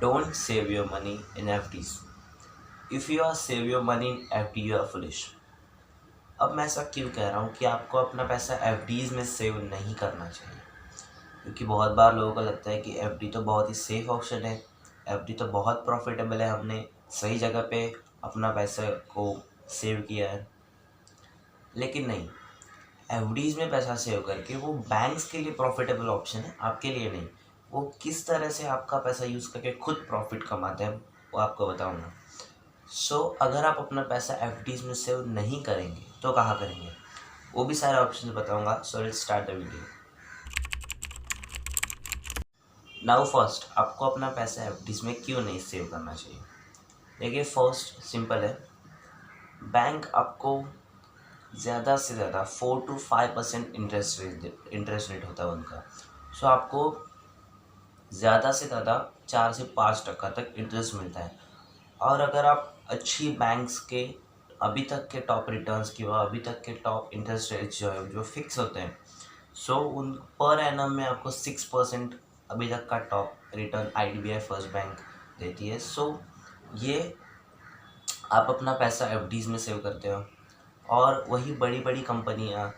Don't save your money in FDs. If you are save your money in FD, you are foolish. अब मैं ऐसा क्यों कह रहा हूँ कि आपको अपना पैसा FDs में सेव नहीं करना चाहिए, क्योंकि बहुत बार लोगों को लगता है कि FD तो बहुत ही सेफ ऑप्शन है, FD तो बहुत प्रॉफिटेबल है, हमने सही जगह पे अपना पैसा को सेव किया है। लेकिन नहीं, एफडीज में पैसा सेव करके वो बैंक्स के लिए प्रॉफिटेबल ऑप्शन है, आपके लिए नहीं। वो किस तरह से आपका पैसा यूज़ करके खुद प्रॉफिट कमाते हैं वो आपको बताऊंगा। अगर आप अपना पैसा एफडीज में सेव नहीं करेंगे तो कहाँ करेंगे, वो भी सारे ऑप्शन बताऊंगा। So let's start the video now. First, आपको अपना पैसा एफडीज में क्यों नहीं सेव करना चाहिए। देखिए, फर्स्ट सिंपल है, बैंक आपको ज़्यादा से ज़्यादा 4 to 5% इंटरेस्ट रेट होता है उनका। आपको ज़्यादा से ज़्यादा 4 से 5% तक इंटरेस्ट मिलता है। और अगर आप अच्छी बैंक्स के अभी तक के टॉप रिटर्न्स की और अभी तक के टॉप इंटरेस्ट रेट्स जो है जो फिक्स होते हैं, उन पर एनम में आपको 6% अभी तक का top return IDBI first bank देती है। ये आप अपना पैसा एफडीज में सेव करते हो, और वही बड़ी बड़ी कंपनियाँ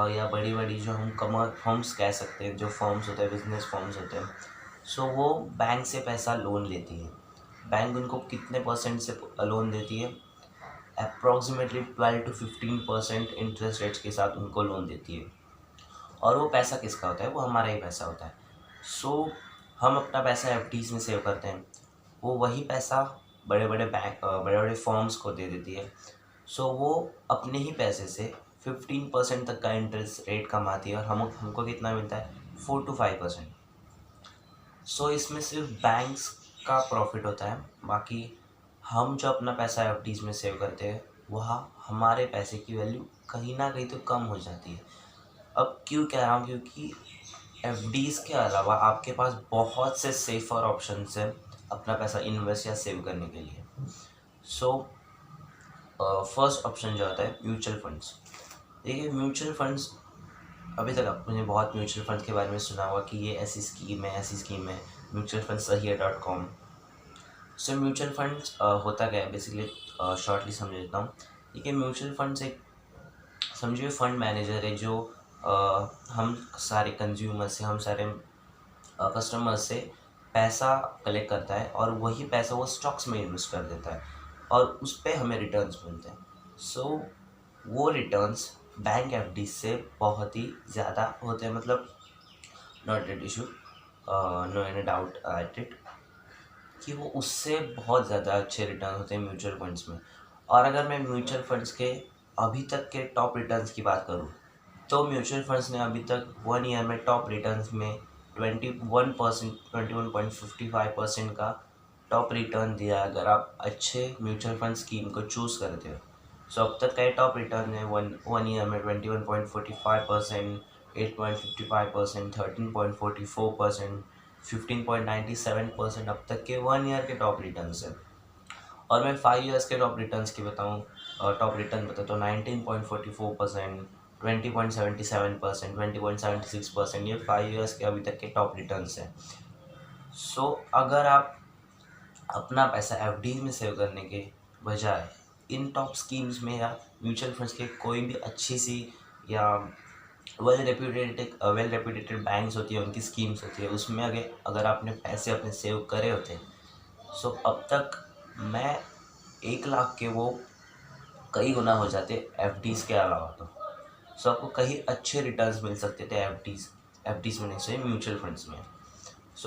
या बड़ी बड़ी जो हम कमर फर्म्स कह सकते हैं, जो फर्म्स होते हैं, बिजनेस फर्म्स होते हैं, वो बैंक से पैसा लोन लेती है। बैंक उनको कितने परसेंट से लोन देती है, अप्रॉक्सीमेटली 12 to 15% इंटरेस्ट रेट्स के साथ उनको लोन देती है। और वो पैसा किसका होता है, वो हमारा ही पैसा होता है। हम अपना पैसा एफडीज में सेव करते हैं, वो वही पैसा बड़े बड़े बैंक बड़े बड़े फर्म्स को दे देती है। वो अपने ही पैसे से 15% तक का इंटरेस्ट रेट कमाती है, और हमको कितना मिलता है, 4 to 5%। इसमें सिर्फ बैंक्स का प्रॉफिट होता है, बाकी हम जो अपना पैसा एफडीज में सेव करते हैं वहाँ हमारे पैसे की वैल्यू कहीं ना कहीं तो कम हो जाती है। अब क्यों कह रहा हूँ, क्योंकि एफडीज के अलावा आपके पास बहुत से सेफर ऑप्शंस हैं अपना पैसा इन्वेस्ट या सेव करने के लिए। फर्स्ट ऑप्शन जो आता है म्यूचुअल फंड्स। देखिए, म्यूचुअल फंड्स, अभी तक आपने बहुत म्यूचुअल फंड्स के बारे में सुना होगा कि ये ऐसी स्कीम है, ऐसी स्कीम है, म्यूचुअल फंड सही है .com। म्यूचुअल फंड्स होता क्या है बेसिकली, शॉर्टली समझ लेता हूँ। देखिए, म्यूचुअल फंड्स एक, समझिए, फंड मैनेजर है जो हम सारे कंज्यूमर से, हम सारे कस्टमर्स से पैसा कलेक्ट करता है, और वही पैसा वो स्टॉक्स में इन्वेस्ट कर देता है, और उस पर हमें रिटर्न्स मिलते हैं। वो रिटर्न्स बैंक एफडी से बहुत ही ज़्यादा होते हैं, मतलब not at issue, no any doubt at it, कि वो उससे बहुत ज़्यादा अच्छे रिटर्न होते हैं म्यूचुअल फंड्स में। और अगर मैं म्यूचुअल फंड्स के अभी तक के टॉप रिटर्न्स की बात करूँ, तो म्यूचुअल फंड्स ने अभी तक 1 ईयर में टॉप रिटर्न्स में 21.55% का टॉप रिटर्न दिया, अगर आप अच्छे म्यूचुअल फंड स्कीम को चूज़ करते हो। अब तक का टॉप रिटर्न है वन ईयर में 21.45%, 8.55%, 13.44%, 15.97%, अब तक के 1 ईयर के टॉप रिटर्न्स है। और मैं 5 ईयर्स के टॉप रिटर्न्स की बताऊँ, टॉप रिटर्न बताता हूँ, 19.44%, 20.77%, 20.76%, ये 5 ईयर्स के अभी तक के टॉप रिटर्न्स हैं। अगर आप अपना पैसा एफडी में सेव करने के बजाय इन टॉप स्कीम्स में या म्यूचुअल फंड्स के कोई भी अच्छी सी या वेल रेप्यूटेटेड बैंक्स होती है, उनकी स्कीम्स होती है, उसमें अगर आपने पैसे अपने सेव करे होते हैं, अब तक मैं 1 लाख के वो कई गुना हो जाते एफडीज़ के अलावा। आपको कहीं अच्छे रिटर्न्स मिल सकते थे एफडीज़ में नहीं, सही म्यूचुअल फंड्स में।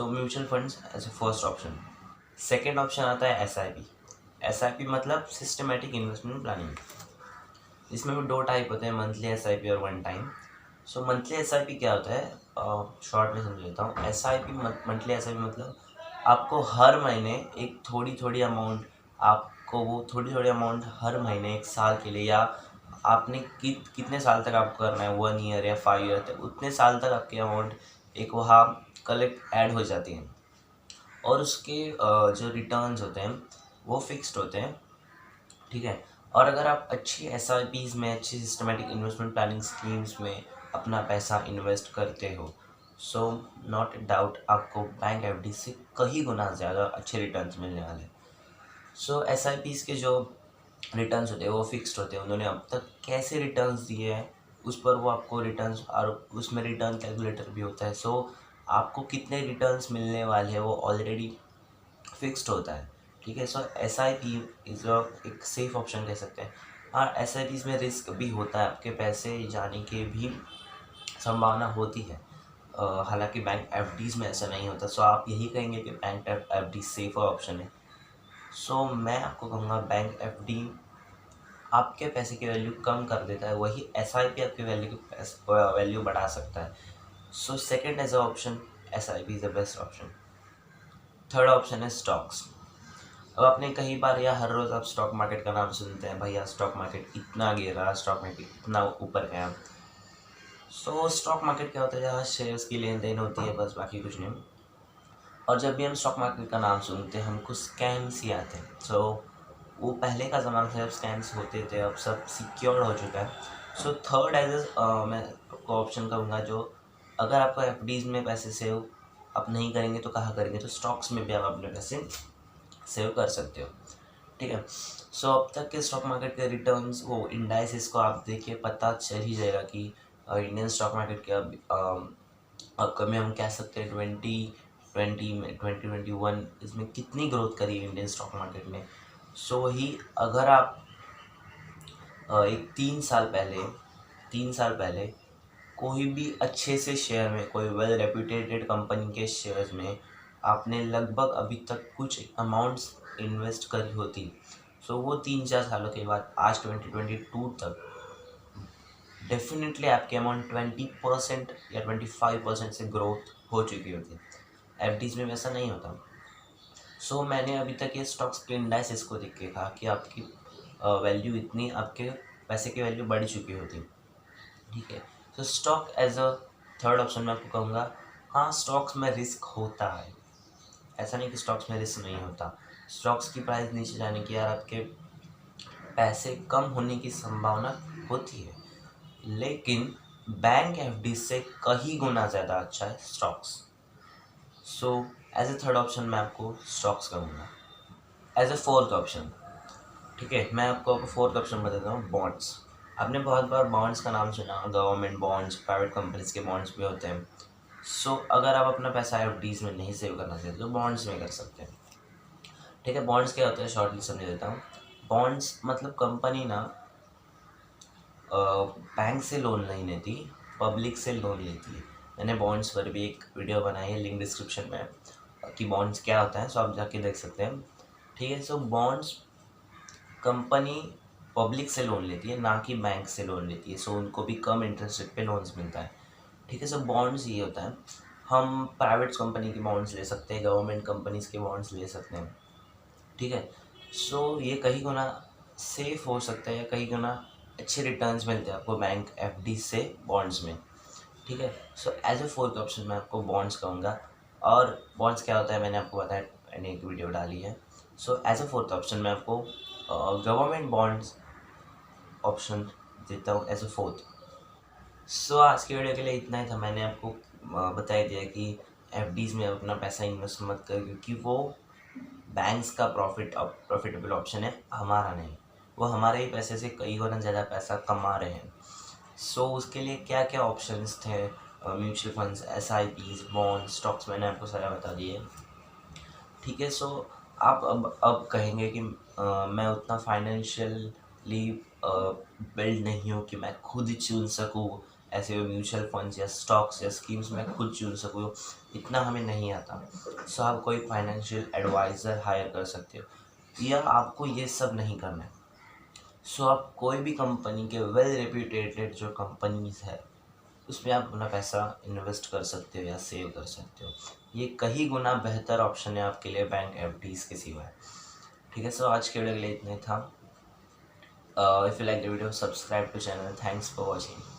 Mutual funds as a first option. Second option आता है एसआईपी मतलब सिस्टमेटिक इन्वेस्टमेंट प्लानिंग। इसमें भी 2 टाइप होते हैं, मंथली एसआईपी और वन टाइम। मंथली एसआईपी क्या होता है, शॉर्ट में समझ लेता हूँ। एसआईपी मंथली एसआईपी मतलब आपको हर महीने एक थोड़ी अमाउंट, थोड़ी अमाउंट हर महीने 1 साल के लिए, या आपने कितने साल तक आपको करना है, 1 ईयर या 5 ईयर तक, उतने साल तक आपकी अमाउंट एक वहाँ कलेक्ट ऐड हो जाती है, और उसके जो रिटर्न्स होते हैं वो फिक्स्ड होते हैं, ठीक है। और अगर आप अच्छी एसआईपीज़ में, अच्छी सिस्टमेटिक इन्वेस्टमेंट प्लानिंग स्कीम्स में अपना पैसा इन्वेस्ट करते हो, सो नॉट डाउट आपको बैंक एफडी से कई गुना ज़्यादा अच्छे रिटर्न्स मिलने वाले हैं। सो एसआईपीज़ के जो रिटर्न्स होते हैं वो फिक्स्ड होते हैं। उन्होंने अब तक कैसे रिटर्न्स दिए हैं उस पर वो आपको रिटर्न्स, और उसमें रिटर्न कैलकुलेटर भी होता है। सो आपको कितने रिटर्न्स मिलने वाले हैं वो ऑलरेडी फिक्स्ड होता है। ठीक है, सो एस आई पी इज एक सेफ ऑप्शन कह सकते हैं। हाँ, एस आई पीज़ में रिस्क भी होता है, आपके पैसे जाने के भी संभावना होती है। हालांकि बैंक एफ डीज़ में ऐसा नहीं होता। सो आप यही कहेंगे कि bank F D safer option है। सो मैं आपको कहूँगा बैंक एफ डी आपके पैसे की वैल्यू कम कर देता है, वही एस आई पी आपकी वैल्यू बढ़ा सकता है। So second as a option S I P is the best option. Third option है स्टॉक्स। अब आपने कई बार या हर रोज़ आप स्टॉक मार्केट का नाम सुनते हैं, भैया स्टॉक मार्केट इतना गिरा, स्टॉक मार्केट इतना ऊपर गया। सो स्टॉक मार्केट क्या होता है, जहाँ शेयर्स की लेन देन होती है, बस बाकी कुछ नहीं। और जब भी हम स्टॉक मार्केट का नाम सुनते हैं हमको स्कैम्स ही आते हैं। सो वो पहले का ज़माना था जब स्कैम्स होते थे, अब सब सिक्योर हो चुका है। सो थर्ड मैं आपको ऑप्शन कहूँगा, जो अगर आपको एफडीज़ में पैसे सेव आप नहीं करेंगे तो कहाँ करेंगे, तो स्टॉक्स में भी आप अपने पैसे सेव कर सकते हो। ठीक है, सो अब तक के स्टॉक मार्केट के रिटर्न्स, वो इंडाइसिस को आप देखिए, पता चल ही जाएगा कि इंडियन स्टॉक मार्केट के अपकमिंग हम कह सकते हैं 2020 में 2021 इसमें कितनी ग्रोथ करी है इंडियन स्टॉक मार्केट में। सो वही अगर आप एक 3 साल पहले कोई भी अच्छे से शेयर में, कोई वेल रेप्यूटेटेड कंपनी के शेयर्स में आपने लगभग अभी तक कुछ अमाउंट्स इन्वेस्ट करी होती, सो वो 3-4 सालों के बाद आज 2022 तक डेफिनेटली आपके अमाउंट 20% या 25% से ग्रोथ हो चुकी होती। एफ में वैसा नहीं होता। सो मैंने अभी तक ये स्टॉक्स के इंडाइसिस को देख के कहा कि आपकी वैल्यू इतनी, आपके पैसे की वैल्यू बढ़ चुकी होती। ठीक है, तो stock as a third option मैं आपको कहूँगा। हाँ, स्टॉक्स में रिस्क होता है, ऐसा नहीं कि स्टॉक्स में रिस्क नहीं होता। स्टॉक्स की प्राइस नीचे जाने की, यार आपके पैसे कम होने की संभावना होती है, लेकिन बैंक एफडी से कहीं गुना ज़्यादा अच्छा है stocks. So as a third option मैं आपको स्टॉक्स कहूँगा। एज ए फोर्थ ऑप्शन, ठीक है, मैं आपको फोर्थ ऑप्शन बताता हूँ, बॉन्ड्स। आपने बहुत बार बॉन्ड्स का नाम सुना, गवर्नमेंट बॉन्ड्स, प्राइवेट कंपनीज के बॉन्ड्स भी होते हैं। सो अगर आप अपना पैसा एफडीज़ में नहीं सेव करना चाहते तो बॉन्ड्स में कर सकते हैं। ठीक है, बॉन्ड्स क्या होता है शॉर्टली समझ देता हूँ। बॉन्ड्स मतलब कंपनी ना बैंक से लोन नहीं लेती, पब्लिक से लोन लेती है। मैंने बॉन्ड्स पर भी एक वीडियो बनाई है, लिंक डिस्क्रिप्शन में, कि बॉन्ड्स क्या होता है, सो आप जाके देख सकते हैं। ठीक है, सो बॉन्ड्स कंपनी पब्लिक से लोन लेती है, ना कि बैंक से लोन लेती है। सो उनको भी कम इंटरेस्ट रेट पे लोन्स मिलता है। ठीक है, सो बॉन्ड्स ये होता है, हम प्राइवेट कंपनी के बॉन्ड्स ले सकते हैं, गवर्नमेंट कंपनीज के बॉन्ड्स ले सकते हैं। ठीक है, सो ये कहीं गुना सेफ हो सकता है, या कहीं गुना अच्छे रिटर्न्स मिलते हैं आपको बैंक एफडी से बॉन्ड्स में। ठीक है, so as a fourth option मैं आपको बॉन्ड्स कहूँगा। और बॉन्ड्स क्या होता है मैंने आपको बताया, मैंने एक वीडियो डाली है। So as a fourth option मैं आपको गवर्नमेंट बॉन्ड्स ऑप्शन देता हूँ एज ए फोर्थ। सो आज की वीडियो के लिए इतना ही था। मैंने आपको बता दिया कि एफडीज़ में अपना पैसा इन्वेस्ट मत कर, क्योंकि वो बैंक्स का प्रॉफिटेबल ऑप्शन है, हमारा नहीं। वो हमारे ही पैसे से कई गुना ज़्यादा पैसा कमा रहे हैं। सो उसके लिए क्या क्या ऑप्शंस थे, mutual funds, SIPs, bonds, stocks, मैंने आपको सारा बता दिए। ठीक है, सो आप अब कहेंगे कि मैं उतना फाइनेंशियली बिल्ड नहीं हूँ कि मैं खुद ही चुन सकूँ ऐसे म्यूचुअल फंड्स या स्टॉक्स या स्कीम्स मैं खुद चुन सकूँ, इतना हमें नहीं आता। सो आप कोई फाइनेंशियल एडवाइज़र हायर कर सकते हो, या आपको ये सब नहीं करना है। सो आप कोई भी कंपनी के वेल रेप्यूटेटेड जो कंपनीज है उसमें आप अपना पैसा इन्वेस्ट कर सकते हो या सेव कर सकते हो। ये कहीं गुना बेहतर ऑप्शन है आपके लिए बैंक एफडीज़ के सिवाय। ठीक है, सो आज के वीडियो के लिए इतना ही था। If you like the video, subscribe to channel. Thanks for watching.